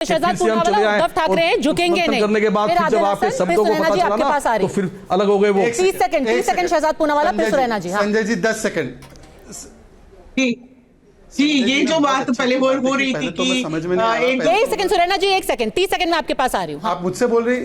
शहजाद पूनावाला, उद्धव ठाकरे झुकेंगे नहीं करने के बाद फिर जब आपके शब्दों को पता चला ना तो फिर अलग हो गए वो। 30 सेकंड शहजाद पूनावाला, फिर सुरैना जी। संजय जी 10 सेकंड। ये जो बात पहले हो रही थी तो मैं समझ में नहीं आ रहा। एक सेकंड सुरैना जी, 1 सेकंड, 30 सेकंड में आपके पास आ रही हूँ। आप मुझसे बोल रही।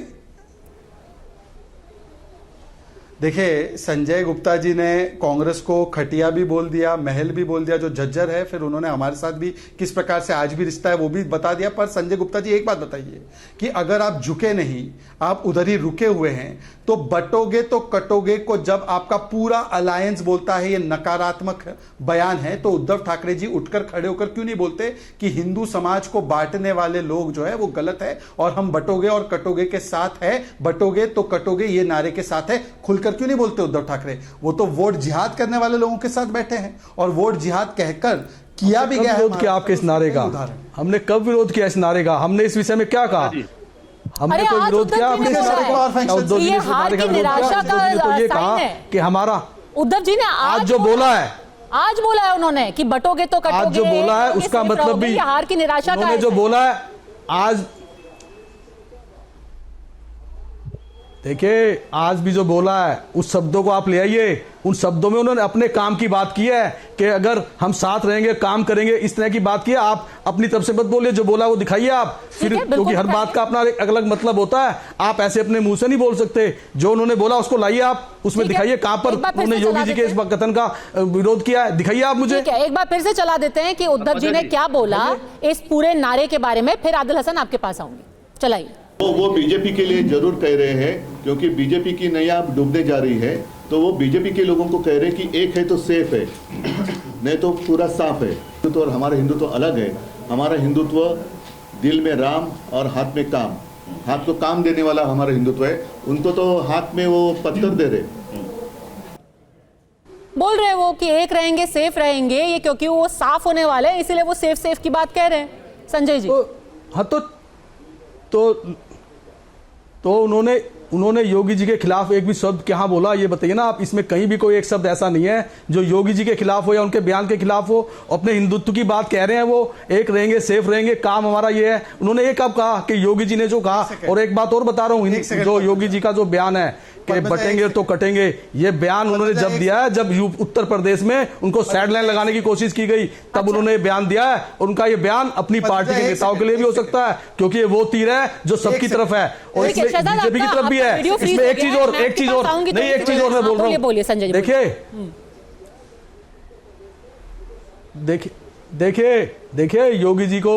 देखिए, संजय गुप्ता जी ने कांग्रेस को खटिया भी बोल दिया, महल भी बोल दिया, जो झज्जर है। फिर उन्होंने हमारे साथ भी किस प्रकार से आज भी रिश्ता है वो भी बता दिया। पर संजय गुप्ता जी एक बात बताइए कि अगर आप झुके नहीं, आप उधर ही रुके हुए हैं, तो बटोगे तो कटोगे को जब आपका पूरा अलायंस बोलता है ये नकारात्मक बयान है, तो उद्धव ठाकरे जी उठकर खड़े होकर क्यों नहीं बोलते कि हिंदू समाज को बांटने वाले लोग जो है वो गलत है और हम बटोगे और कटोगे के साथ है, बटोगे तो कटोगे ये नारे के साथ है। खुलकर क्यों नहीं बोलते उद्धव ठाकरे? वो तो वोट जिहाद करने वाले लोगों के साथ बैठे हैं और वोट जिहाद कहकर किया भी गया है। विरोध किया आपके इस नारे का? हमने कब विरोध किया इस नारे का? हमने इस विषय में क्या कहा? हमने कोई विरोध किया आपके इस नारे का? ये हार की निराशा का तो ये कहा कि हमारा उद्धव जी ने आज जो बोला है, आज बोला है उन्होंने कि बटोगे तो कटोगे। आज जो बोला है उसका मतलब भी हार की निराशा का है। जो बोला है आज, देखिए आज भी जो बोला है उस शब्दों को आप ले आइए। उन शब्दों में उन्होंने अपने काम की बात की है कि अगर हम साथ रहेंगे, काम करेंगे, इस तरह की बात की है। आप अपनी तरफ से मत बोलिए, जो बोला वो दिखाइए आप फिर, क्योंकि हर बात का अपना एक अलग मतलब होता है। आप ऐसे अपने मुंह से नहीं बोल सकते। जो उन्होंने बोला उसको लाइए, आप उसमें दिखाइए कहां पर उन्होंने योगी जी के इस कथन का विरोध किया है, दिखाइए आप मुझे। एक बार फिर से चला देते हैं कि उद्धव जी ने क्या बोला इस पूरे नारे के बारे में, फिर आदिल हसन आपके पास आऊंगी। चलाइए। वो बीजेपी के लिए जरूर कह रहे हैं, क्योंकि बीजेपी की नैया डूबने जा रही है। तो वो बीजेपी के लोगों को कह रहे हैं कि एक है तो सेफ है, नहीं तो पूरा साफ है। हिंदुत्व और हमारा हिंदुत्व अलग है। हमारा हिंदुत्व दिल में राम और हाथ में काम, हाथ को काम देने वाला हमारा हिंदुत्व है। उनको तो हाथ में वो पत्थर दे रहे, बोल रहे वो कि एक रहेंगे, सेफ रहेंगे, ये क्योंकि वो साफ होने वाले हैं इसीलिए वो सेफ की बात कह रहे हैं। संजय जी हाँ, तो उन्होंने योगी जी के खिलाफ एक भी शब्द क्या बोला ये बताइए ना आप। इसमें कहीं भी कोई एक शब्द ऐसा नहीं है जो योगी जी के खिलाफ हो या उनके बयान के खिलाफ हो। अपने हिंदुत्व की बात कह रहे हैं, वो एक रहेंगे, सेफ रहेंगे, काम हमारा ये है। उन्होंने ये कब कहा कि योगी जी ने जो कहा? और एक बात और बता रहा हूं, जो योगी जी का जो बयान है कि बटेंगे तो कटेंगे, ये बयान उन्होंने जब दिया है जब उत्तर प्रदेश में उनको साइड लाइन लगाने की कोशिश की गई, तब उन्होंने बयान दिया है। और उनका ये बयान अपनी पार्टी के नेताओं के लिए भी हो सकता है, क्योंकि ये वो तीर है जो सबकी तरफ है और इसमें बीजेपी की तरफ भी है। इसमें एक चीज और नहीं, एक चीज और मैं बोल रहा हूं। देखिए योगी जी को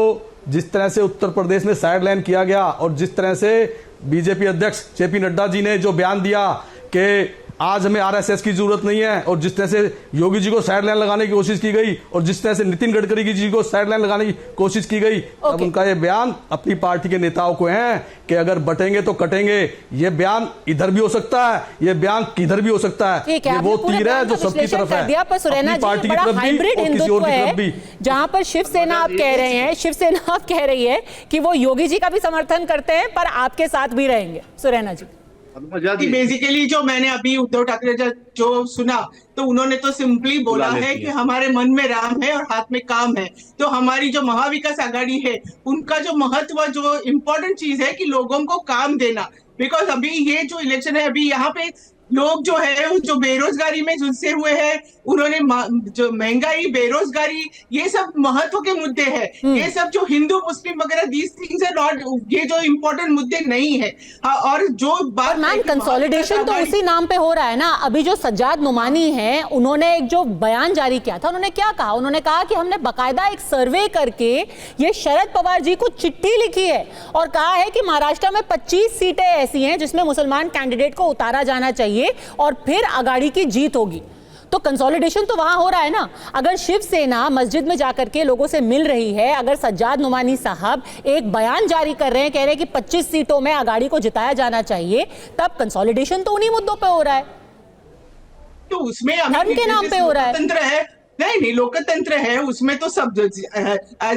जिस तरह से उत्तर प्रदेश में साइड लाइन किया गया और जिस तरह से बीजेपी अध्यक्ष जेपी नड्डा जी ने जो बयान दिया कि आज हमें आरएसएस की जरूरत नहीं है, और जिस तरह से योगी जी को साइड लाइन लगाने की कोशिश की गई और जिस तरह से नितिन गडकरी जी को साइड लाइन लगाने की कोशिश की गई, तब उनका ये बयान अपनी पार्टी के नेताओं को है कि अगर बटेंगे तो कटेंगे। ये बयान इधर भी हो सकता है, ये बयान किधर भी हो सकता है। ये वो तीर है जो सबकी तरफ है, अपनी पार्टी की तरफ भी और किसी और की तरफ भी। जहां पर शिवसेना आप कह रहे हैं, शिवसेना आप कह रही है कि वो योगी जी का भी समर्थन करते हैं पर आपके साथ भी रहेंगे। सुरैना जी बेसिकली जो मैंने अभी उद्धव ठाकरे जो सुना, तो उन्होंने तो सिंपली बोला है कि हमारे मन में राम है और हाथ में काम है। तो हमारी जो महाविकास आघाड़ी है उनका जो महत्व, जो इम्पोर्टेंट चीज है कि लोगों को काम देना। बिकॉज अभी ये जो इलेक्शन है, अभी यहाँ पे लोग जो है जो बेरोजगारी में जुझे हुए हैं, उन्होंने जो महंगाई, बेरोजगारी, ये सब महत्व के मुद्दे हैं। ये सब जो हिंदू मुस्लिम वगैरह दीज थिंग्स आर नॉट, ये जो इम्पोर्टेंट मुद्दे नहीं है। और जो बात मैम कंसोलिडेशन तो उसी नाम पे हो रहा है ना। अभी जो सज्जाद नुमानी है, उन्होंने एक जो बयान जारी किया था, उन्होंने क्या कहा? उन्होंने कहा कि हमने बाकायदा एक सर्वे करके ये शरद पवार जी को चिट्ठी लिखी है और कहा है कि महाराष्ट्र में 25 सीटें ऐसी हैं जिसमें मुसलमान कैंडिडेट को उतारा जाना चाहिए और फिर आघाड़ी की जीत होगी। तो कंसोलिडेशन तो वहां हो रहा है ना। अगर शिवसेना मस्जिद में जाकर के लोगों से मिल रही है, अगर सज्जाद नुमानी साहब एक बयान जारी कर रहे हैं, कह रहे हैं कि 25 सीटों में आघाड़ी को जिताया जाना चाहिए, तब कंसोलिडेशन तो उन्हीं मुद्दों पे हो रहा है, तो उसमें धर्म के नाम पे हो रहा है। नहीं, लोकतंत्र है, उसमें तो सब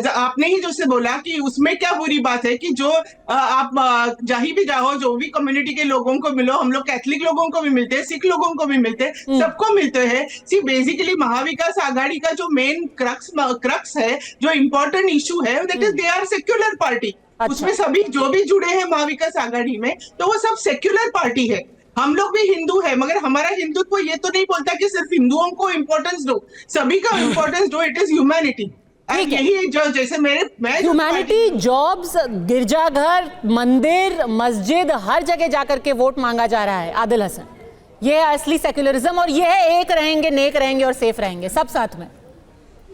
आपने ही जो से बोला कि उसमें क्या बुरी बात है कि जो आप जहीं भी जाओ, जो भी कम्युनिटी के लोगों को मिलो, हम लोग कैथलिक लोगों को भी मिलते हैं, सिख लोगों को भी मिलते हैं, सबको मिलते हैं। सी बेसिकली महाविकास आघाड़ी का जो मेन क्रक्स है, जो इम्पोर्टेंट इशू है, that is they are secular party. अच्छा। उसमें सभी जो भी जुड़े हैं महाविकास आघाड़ी में, तो वो सब सेक्युलर पार्टी है। हम लोग भी हिंदू है, मगर हमारा हिंदुत्व ये तो नहीं बोलता कि सिर्फ हिंदुओं को इम्पोर्टेंस दो, सभी का इम्पोर्टेंस दो। It is humanity. ठीक है। यही जो जैसे मैं ह्यूमैनिटी, जॉब्स, गिरजाघर, मंदिर, मस्जिद, हर जगह जाकर के वोट मांगा जा रहा है। आदिल हसन, ये है असली सेक्युलरिज्म, और ये है एक रहेंगे, नेक रहेंगे और सेफ रहेंगे सब साथ में।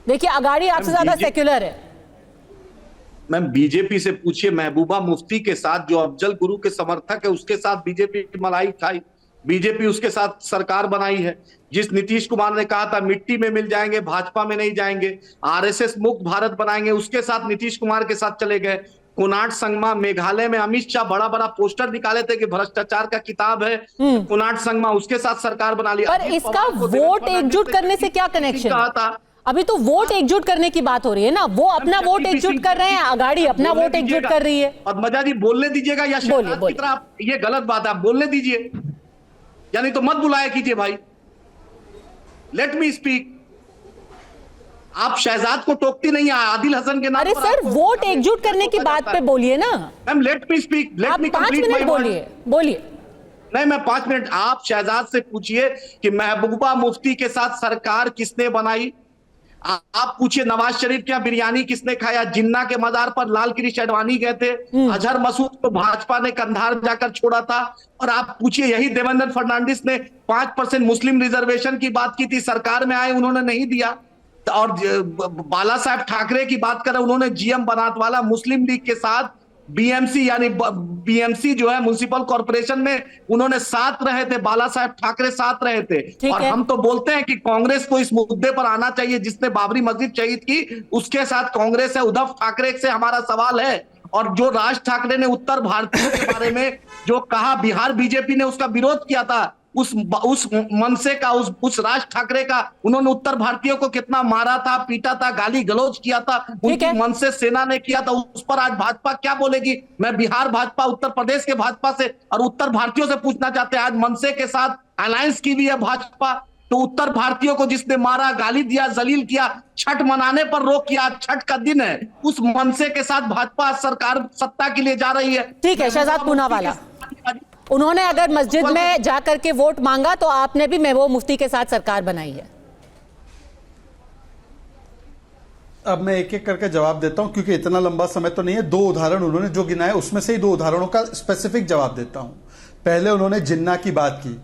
देखिए अगाड़ी आपसे ज्यादा सेक्युलर है। मैम बीजेपी से पूछिए, महबूबा मुफ्ती के साथ जो अफजल गुरु के समर्थक है उसके साथ बीजेपी मलाई खाई, बीजेपी उसके साथ सरकार बनाई है। जिस नीतीश कुमार ने कहा था मिट्टी में मिल जाएंगे, भाजपा में नहीं जाएंगे, आरएसएस मुक्त भारत बनाएंगे, उसके साथ नीतीश कुमार के साथ चले गए। कोनार्ड संगमा मेघालय में अमित शाह बड़ा बड़ा पोस्टर निकाले थे कि भ्रष्टाचार का किताब है कोनार्ड संगमा, उसके साथ सरकार बना ली। पर इसका वोट एकजुट करने से क्या कनेक्शन है? अभी तो वोट एकजुट करने की बात हो रही है ना, वो अपना वोट एकजुट कर रहे हैं, अगाड़ी अपना वोट एकजुट कर रही है। और मजा जी बोलने दीजिएगा या शहनाज की तरह, ये गलत बात है, आप बोलने दीजिए, यानी तो मत बुलाया कीजिए भाई, लेट मी स्पीक। आप शहजाद को टोकती नहीं है आदिल हसन के नाम। अरे सर, वोट एकजुट करने की बात पे बोलिए ना। Ma'am let me speak, let me 5 minute बोलिए, बोलिए। नहीं मैं 5 मिनट, आप शहजाद से पूछिए कि महबूबा मुफ्ती के साथ सरकार किसने बनाई। आप पूछिए नवाज शरीफ क्या बिरयानी किसने खाया, जिन्ना के मजार पर लाल कृष्ण अडवाणी गए थे, अजहर मसूद को भाजपा ने कंधार जाकर छोड़ा था। और आप पूछिए यही देवेंद्र फर्नांडिस ने 5% मुस्लिम रिजर्वेशन की बात की थी, सरकार में आए उन्होंने नहीं दिया। और बाला साहब ठाकरे की बात करें, उन्होंने जीएम बनातवाला मुस्लिम लीग के साथ बीएमसी यानी बीएमसी जो है म्युनिसिपल कॉर्पोरेशन में उन्होंने साथ रहे थे, बाला साहब ठाकरे साथ रहे थे। और हम तो बोलते हैं कि कांग्रेस को इस मुद्दे पर आना चाहिए, जिसने बाबरी मस्जिद शहीद की उसके साथ कांग्रेस है। उद्धव ठाकरे से हमारा सवाल है, और जो राज ठाकरे ने उत्तर भारतीय के बारे में जो कहा, बिहार बीजेपी ने उसका विरोध किया था, उस मनसे का, उस राज ठाकरे का, उन्होंने उत्तर भारतीयों को कितना मारा था, पीटा था, गाली गलौज किया था, उनकी मनसे सेना ने किया था, उस पर आज भाजपा क्या बोलेगी। मैं बिहार भाजपा, उत्तर प्रदेश के भाजपा से और उत्तर भारतीयों से पूछना चाहते हैं, आज मनसे के साथ अलायंस की भी है भाजपा, तो उत्तर भारतीयों को जिसने मारा, गाली दिया, जलील किया, छठ मनाने पर रोक किया, छठ का दिन है, उस मनसे के साथ भाजपा सरकार सत्ता के लिए जा रही है। ठीक है शहजाद पूनावाला, उन्होंने अगर मस्जिद में जाकर के वोट मांगा तो आपने भी महबूबा मुफ्ती के साथ सरकार बनाई है। अब मैं एक एक करके जवाब देता हूं, क्योंकि इतना लंबा समय तो नहीं है। 2 उदाहरण उन्होंने जो गिनाए उसमें से ही 2 उदाहरणों का स्पेसिफिक जवाब देता हूं। पहले उन्होंने जिन्ना की बात की।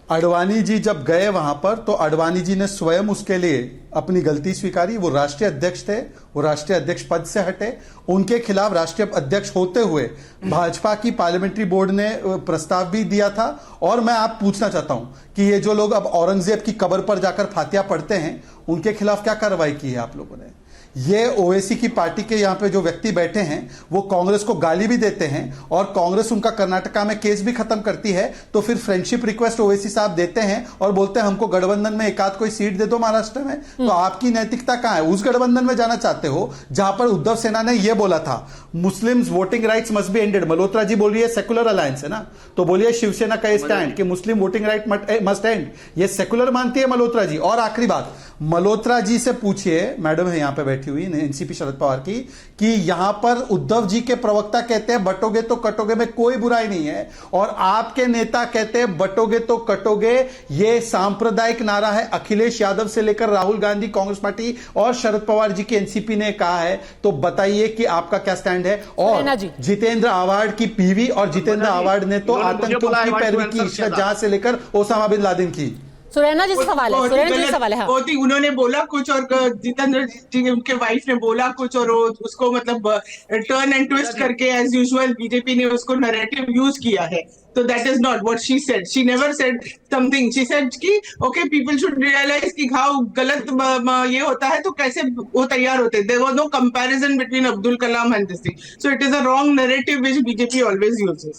अडवाणी जी जब गए वहां पर तो अडवाणी जी ने स्वयं उसके लिए अपनी गलती स्वीकारी। वो राष्ट्रीय अध्यक्ष थे, वो राष्ट्रीय अध्यक्ष पद से हटे, उनके खिलाफ राष्ट्रीय अध्यक्ष होते हुए भाजपा की पार्लियामेंट्री बोर्ड ने प्रस्ताव भी दिया था। और मैं आप पूछना चाहता हूं कि ये जो लोग अब औरंगजेब की कब्र पर जाकर फातिया पढ़ते हैं, उनके खिलाफ क्या कार्रवाई की है आप लोगों ने? ये ओवैसी की पार्टी के यहां पे जो व्यक्ति बैठे हैं वो कांग्रेस को गाली भी देते हैं, और कांग्रेस उनका कर्नाटका में केस भी खत्म करती है, तो फिर फ्रेंडशिप रिक्वेस्ट ओवैसी साहब देते हैं और बोलते हैं हमको गठबंधन में एक आध कोई सीट दे दो महाराष्ट्र में। तो आपकी नैतिकता कहां है? उस गठबंधन में जाना चाहते हो जहां पर उद्धव सेना ने यह बोला था Muslims voting rights must be ended. Malhotra ji बोल रही है सेकुलर अलायंस है ना, तो बोलिए शिवसेना का स्टैंड कि मुस्लिम वोटिंग राइट मस्ट एंड, ये सेकुलर मानती है मल्होत्रा जी। और आखिरी बात, मल्होत्रा जी से पूछिए, मैडम है यहां पे बैठी हुई एनसीपी शरद पवार की, कि यहां पर उद्धव जी के प्रवक्ता कहते हैं बटोगे तो कटोगे में कोई बुराई नहीं है, और आपके नेता कहते हैं बटोगे तो कटोगे। ये सांप्रदायिक नारा है, अखिलेश यादव से लेकर राहुल गांधी कांग्रेस पार्टी और शरद पवार जी की एनसीपी ने कहा है। तो बताइए कि आपका क्या स्टैंड है। और जितेंद्र आवाड की पीवी और जितेंद्र आवाड ने तो आतंकियों की पैरवी की, जहां से लेकर ओसामा बिन लादेन की। सुरैना जी सवाल है, सुरैना जी सवाल है। हाँ। उन्होंने बोला कुछ और जितेंद्र जी उनके वाइफ ने बोला कुछ, और उसको मतलब टर्न एंड ट्विस्ट करके एज यूजुअल बीजेपी ने उसको नैरेटिव यूज किया है। तो that is not what she said. She never said something. She said कि ओके पीपल शुड रियलाइज कि घाव गलत ये होता है तो कैसे वो तैयार होते। There was no comparison between Abdul Kalam and this thing. So it is a wrong narrative which BJP always uses.